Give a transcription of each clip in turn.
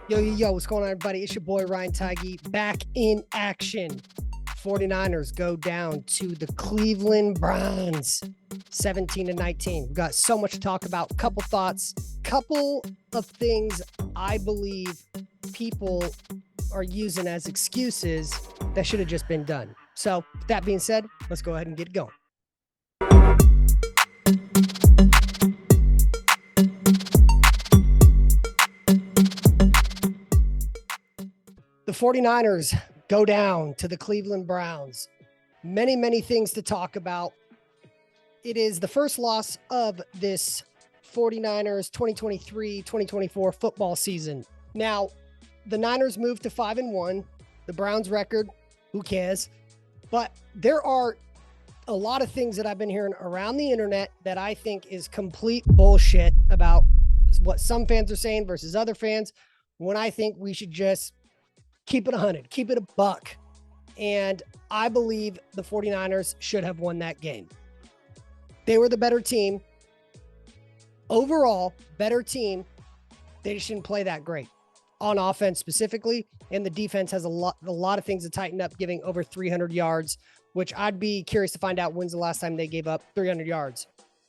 Yo, what's going on, everybody? It's your boy, Ryan Tigey, back in action. 49ers go down to the Cleveland Browns, 17-19. We've got so much to talk about. Couple thoughts, couple of things I believe people are using as excuses that should have just been done. So, with that being said, let's go ahead and get going. The 49ers go down to the Cleveland Browns. Many things to talk about. It is the first loss of this 49ers 2023-2024 football season. Now, the Niners moved to 5-1. The Browns record, who cares? But there are a lot of things that I've been hearing around the internet that I think is complete bullshit about what some fans are saying versus other fans, when I think we should just keep it 100, keep it a buck. And I believe the 49ers should have won that game. They were the better team. Overall, better team. They just didn't play that great on offense specifically. And the defense has a lot of things to tighten up, giving over 300 yards, which I'd be curious to find out when's the last time they gave up 300 yards.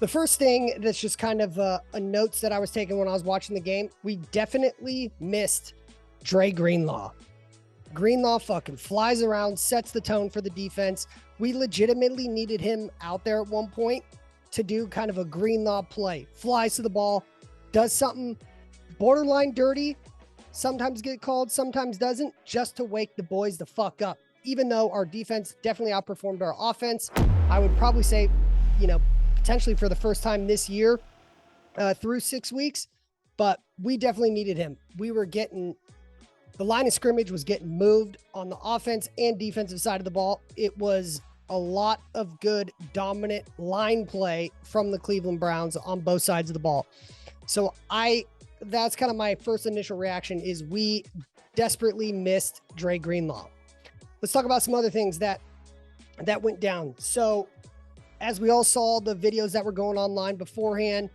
The first thing that's just kind of a notes that I was taking when I was watching the game, we definitely missed Dre Greenlaw. Greenlaw fucking flies around, sets the tone for the defense. We legitimately needed him out there at one point to do kind of a Greenlaw play. Flies to the ball, does something borderline dirty, sometimes get called, sometimes doesn't, just to wake the boys the fuck up. Even though our defense definitely outperformed our offense, I would probably say, potentially for the first time this year through 6 weeks, but we definitely needed him. The line of scrimmage was getting moved on the offense and defensive side of the ball. It was a lot of good, dominant line play from the Cleveland Browns on both sides of the ball. So that's kind of my first initial reaction, is we desperately missed Dre Greenlaw. Let's talk about some other things that went down. So as we all saw the videos that were going online beforehand,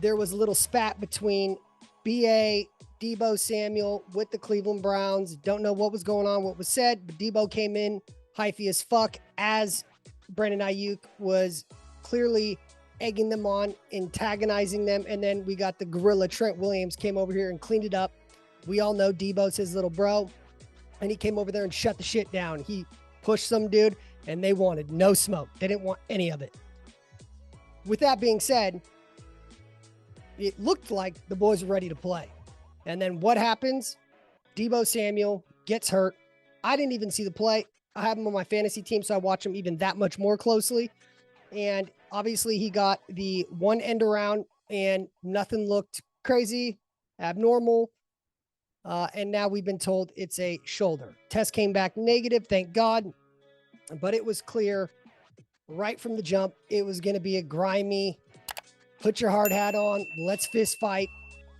there was a little spat between BA, Deebo Samuel with the Cleveland Browns. Don't know what was going on, what was said, but Deebo came in hyphy as fuck, as Brandon Aiyuk was clearly egging them on, antagonizing them. And then we got the gorilla Trent Williams came over here and cleaned it up. We all know Deebo's his little bro, and he came over there and shut the shit down. He pushed some dude, and they wanted no smoke. They didn't want any of it. With that being said, it looked like the boys were ready to play. And then what happens? Deebo Samuel gets hurt. I didn't even see the play. I have him on my fantasy team, so I watch him even that much more closely. And obviously he got the one end around and nothing looked crazy, abnormal. And now we've been told it's a shoulder. Test came back negative, thank God. But it was clear right from the jump, it was going to be a grimy, put your hard hat on, let's fist fight.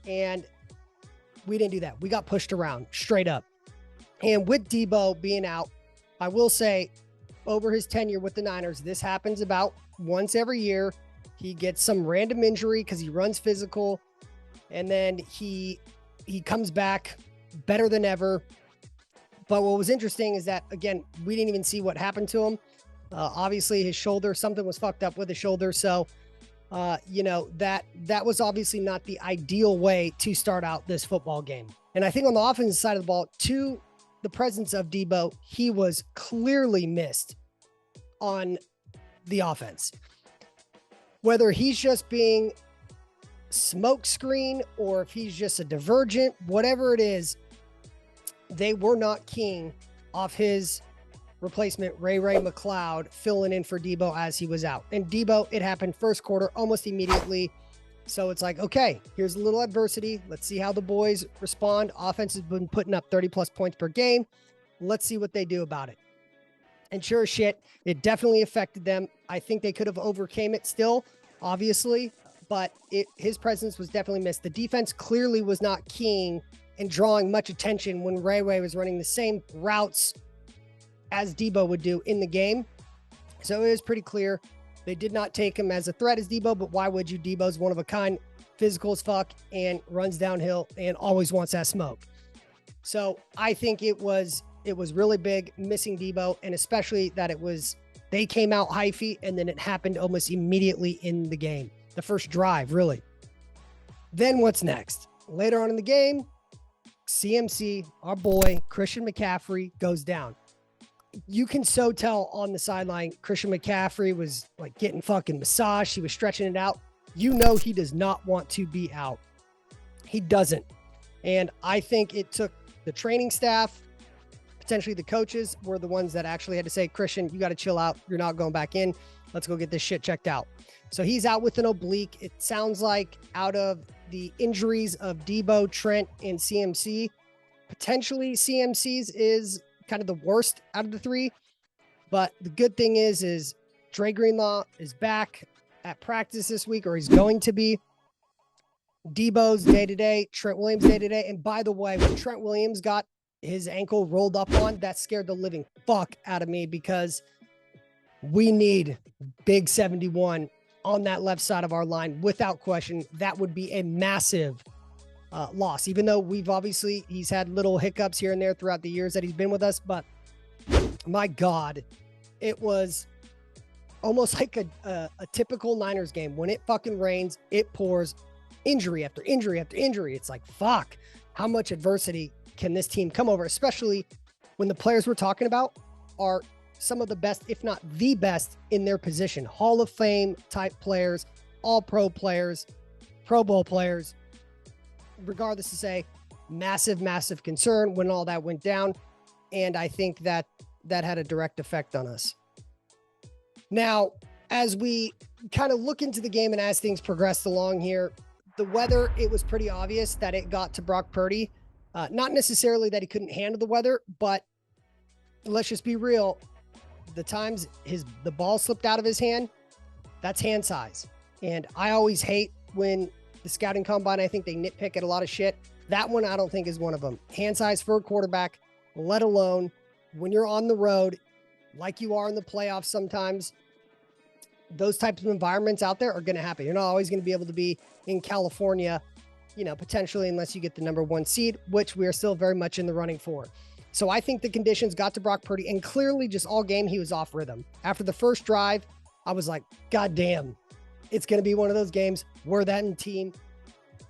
And we didn't do that. We got pushed around straight up. And with Deebo being out, I will say over his tenure with the Niners, this happens about once every year. He gets some random injury because he runs physical, and then he comes back better than ever. But what was interesting is that, again, we didn't even see what happened to him. Obviously his shoulder, something was fucked up with his shoulder. So that was obviously not the ideal way to start out this football game. And I think on the offensive side of the ball, to the presence of Deebo, he was clearly missed on the offense. Whether he's just being smokescreen or if he's just a divergent, whatever it is, they were not keying off his replacement, Ray McCloud, filling in for Deebo as he was out. And Deebo, it happened first quarter almost immediately. So it's like, okay, here's a little adversity. Let's see how the boys respond. Offense has been putting up 30+ points per game. Let's see what they do about it. And sure as shit, it definitely affected them. I think they could have overcame it still, obviously, but his presence was definitely missed. The defense clearly was not keying and drawing much attention when Ray was running the same routes as Deebo would do in the game. So it was pretty clear they did not take him as a threat as Deebo, but why would you? Deebo's one of a kind. physical as fuck, and runs downhill and always wants that smoke. So I think it was really big missing Deebo, and especially that they came out hyphy and then it happened almost immediately in the game. The first drive, really. Then what's next? Later on in the game, CMC, our boy, Christian McCaffrey, goes down. You can so tell on the sideline, Christian McCaffrey was like getting fucking massaged. He was stretching it out. You know he does not want to be out. He doesn't. And I think it took the training staff, potentially the coaches, were the ones that actually had to say, Christian, you got to chill out. You're not going back in. Let's go get this shit checked out. So he's out with an oblique. It sounds like out of the injuries of Deebo, Trent, and CMC, potentially CMC's is kind of the worst out of the three. But the good thing is Dre Greenlaw is back at practice this week, or he's going to be. Deebo's day-to-day, Trent Williams day-to-day. And by the way, when Trent Williams got his ankle rolled up on, that scared the living fuck out of me, because we need big 71 on that left side of our line without question. That would be a massive loss, even though he's had little hiccups here and there throughout the years that he's been with us. But my God, it was almost like a typical Niners game. When it fucking rains, it pours. Injury after injury after injury. It's like, fuck, how much adversity can this team come over, especially when the players we're talking about are some of the best, if not the best, in their position. Hall of Fame type players, all pro players, Pro Bowl players. Regardless to say, massive, massive concern when all that went down. And I think that had a direct effect on us. Now, as we kind of look into the game and as things progressed along here, the weather, it was pretty obvious that it got to Brock Purdy. Not necessarily that he couldn't handle the weather, but let's just be real. The times the ball slipped out of his hand, that's hand size. And I always hate when the scouting combine, I think they nitpick at a lot of shit. That one I don't think is one of them. Hand size for a quarterback, let alone when you're on the road, like you are in the playoffs sometimes. Those types of environments out there are going to happen. You're not always going to be able to be in California, potentially, unless you get the number 1 seed, which we are still very much in the running for. So I think the conditions got to Brock Purdy, and clearly just all game he was off rhythm. After the first drive, I was like, God damn, it's going to be one of those games where that team,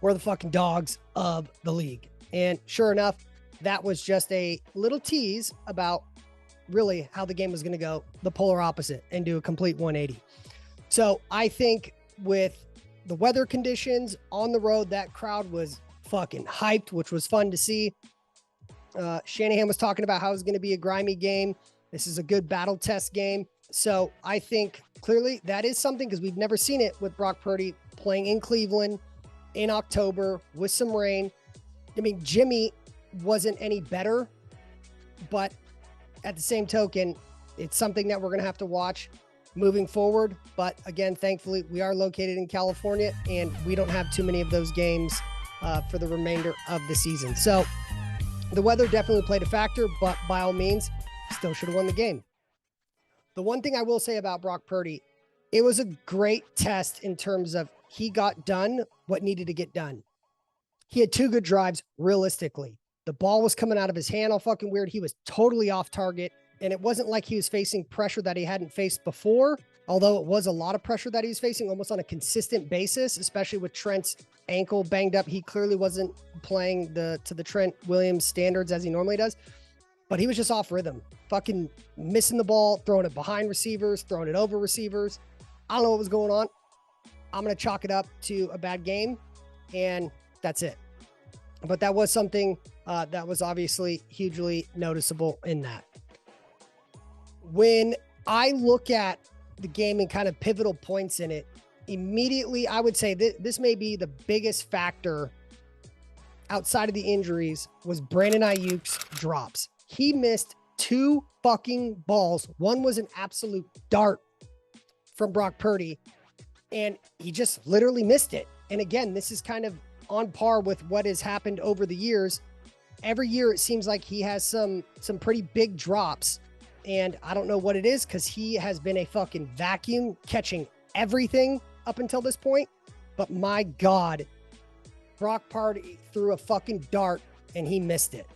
we're the fucking dogs of the league. And sure enough, that was just a little tease about really how the game was going to go the polar opposite and do a complete 180. So I think with the weather conditions on the road, that crowd was fucking hyped, which was fun to see. Shanahan was talking about how it's going to be a grimy game. This is a good battle test game. So I think clearly that is something, because we've never seen it with Brock Purdy playing in Cleveland in October with some rain. I mean, Jimmy wasn't any better, but at the same token, it's something that we're going to have to watch moving forward. But again, thankfully, we are located in California, and we don't have too many of those games for the remainder of the season. So the weather definitely played a factor, but by all means, still should have won the game. The one thing I will say about Brock Purdy, it was a great test in terms of he got done what needed to get done. He had 2 good drives, realistically. The ball was coming out of his hand all fucking weird. He was totally off target. And it wasn't like he was facing pressure that he hadn't faced before, although it was a lot of pressure that he was facing almost on a consistent basis, especially with Trent's ankle banged up. He clearly wasn't playing to the Trent Williams standards as he normally does, but he was just off rhythm, fucking missing the ball, throwing it behind receivers, throwing it over receivers. I don't know what was going on. I'm going to chalk it up to a bad game, and that's it. But that was something that was obviously hugely noticeable in that. When I look at the game and kind of pivotal points in it, immediately I would say this may be the biggest factor outside of the injuries was Brandon Aiyuk's drops. He missed 2 fucking balls. One was an absolute dart from Brock Purdy, and he just literally missed it. And again, this is kind of on par with what has happened over the years. Every year it seems like he has some pretty big drops. And I don't know what it is, because he has been a fucking vacuum catching everything up until this point. But my God, Brock Purdy threw a fucking dart and he missed it.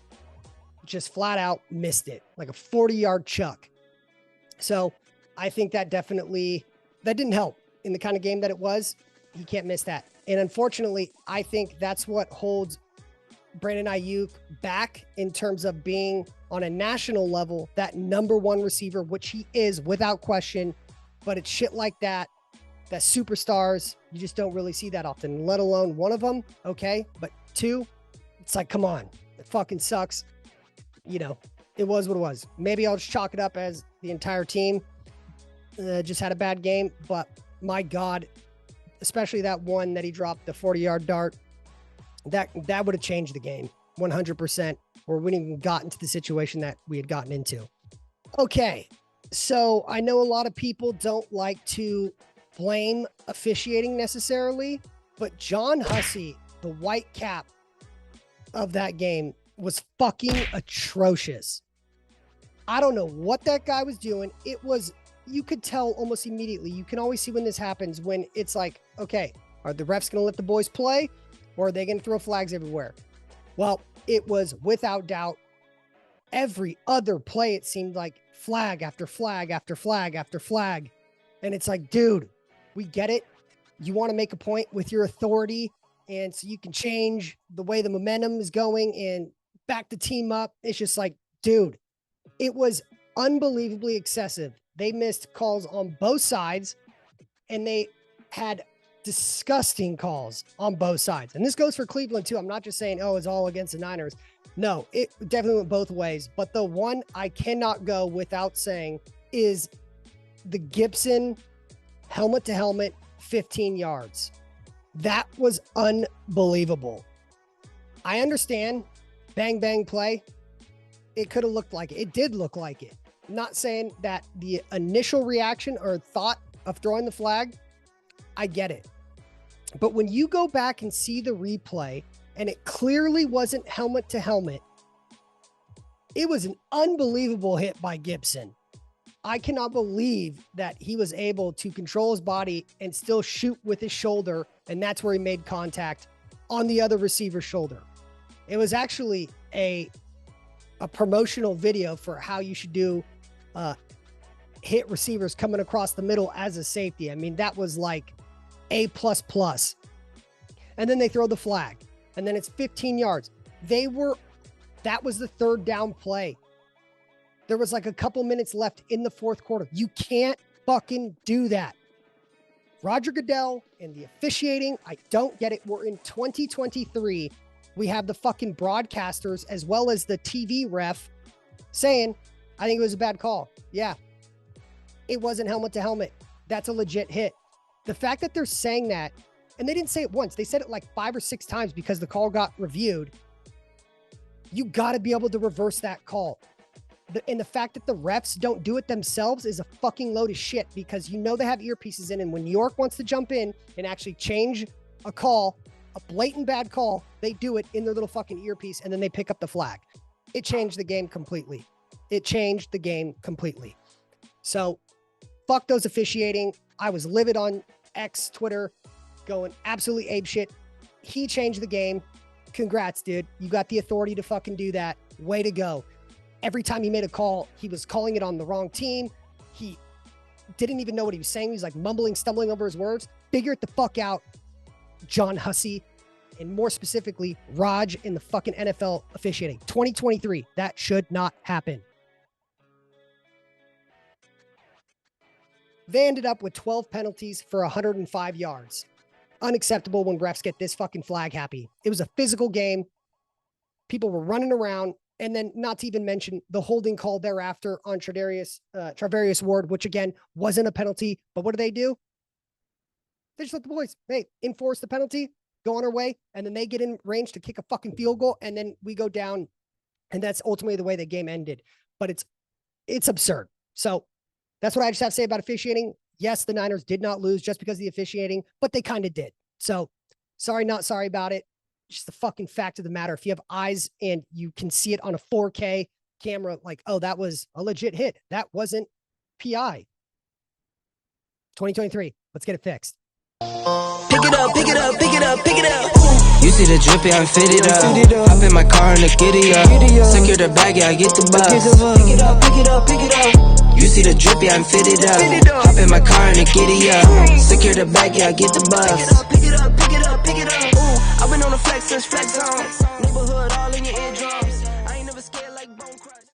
Just flat out missed it. Like a 40-yard chuck. So I think that didn't help in the kind of game that it was. He can't miss that. And unfortunately, I think that's what holds Brandon Aiyuk back in terms of being on a national level, that number one receiver, which he is without question. But it's shit like that superstars, you just don't really see that often, let alone one of them. Okay. But two, it's like, come on, it fucking sucks. You know, it was what it was. Maybe I'll just chalk it up as the entire team just had a bad game. But my God, especially that one that he dropped, the 40-yard dart, that would have changed the game 100%, or we wouldn't even gotten to the situation that we had gotten into. Okay. So I know a lot of people don't like to blame officiating necessarily, but John Hussey, the white cap of that game, was fucking atrocious. I don't know what that guy was doing. You could tell almost immediately. You can always see when this happens, when it's like, okay, are the refs going to let the boys play, or are they going to throw flags everywhere? Well, it was without doubt every other play. It seemed like flag after flag after flag after flag. And it's like, dude, we get it. You want to make a point with your authority, and so you can change the way the momentum is going and back the team up. It's just like, dude, it was unbelievably excessive. They missed calls on both sides, and they had disgusting calls on both sides. And this goes for Cleveland too. I'm not just saying, oh, it's all against the Niners. No, it definitely went both ways. But the one I cannot go without saying is the Gibson helmet to helmet 15 yards. That was unbelievable. I understand bang, bang play. It could have looked like it. It did look like it. I'm not saying that the initial reaction or thought of throwing the flag, I get it. But when you go back and see the replay, and it clearly wasn't helmet to helmet, it was an unbelievable hit by Gibson. I cannot believe that he was able to control his body and still shoot with his shoulder, and that's where he made contact on the other receiver's shoulder. It was actually a promotional video for how you should do hit receivers coming across the middle as a safety. I mean, that was like A++. And then they throw the flag, and then it's 15 yards. That was the third down play. There was like a couple minutes left in the fourth quarter. You can't fucking do that. Roger Goodell and the officiating, I don't get it. We're in 2023. We have the fucking broadcasters as well as the TV ref saying, I think it was a bad call. Yeah, it wasn't helmet to helmet. That's a legit hit. The fact that they're saying that, and they didn't say it once, they said it like 5 or 6 times because the call got reviewed. You got to be able to reverse that call. And the fact that the refs don't do it themselves is a fucking load of shit, because you know they have earpieces in, and when New York wants to jump in and actually change a call, a blatant bad call, they do it in their little fucking earpiece, and then they pick up the flag. It changed the game completely. It changed the game completely. So fuck those officiating. I was livid on X, Twitter, going absolutely apeshit. He changed the game. Congrats, dude. You got the authority to fucking do that. Way to go. Every time he made a call, he was calling it on the wrong team. He didn't even know what he was saying. He was like mumbling, stumbling over his words. Figure it the fuck out, John Hussey, and more specifically, Raj in the fucking NFL officiating. 2023, that should not happen. They ended up with 12 penalties for 105 yards. Unacceptable when refs get this fucking flag happy. It was a physical game. People were running around. And then not to even mention the holding call thereafter on Travarius Ward, which again, wasn't a penalty. But what do? They just let the boys, hey, enforce the penalty, go on our way. And then they get in range to kick a fucking field goal. And then we go down. And that's ultimately the way the game ended. But it's absurd. So that's what I just have to say about officiating. Yes, the Niners did not lose just because of the officiating, but they kind of did. So sorry, not sorry about it. Just the fucking fact of the matter. If you have eyes and you can see it on a 4K camera, like, oh, that was a legit hit. That wasn't PI. 2023. Let's get it fixed. Pick it up. up, pick it up, pick it up, pick it up. You see the drippy, I'm fitted up. Hop in my car and the giddy up. Secure the bag, yeah, I get the bus. Pick it up, pick it up, pick it up. You see the drippy, I'm fitted up. Hop in my car and the giddy up. Secure the bag, yeah, I get the bus. Pick it up, pick it up, pick it up, pick it up. Ooh, I've been on the flex since flex zone. Neighborhood all in your eardrums.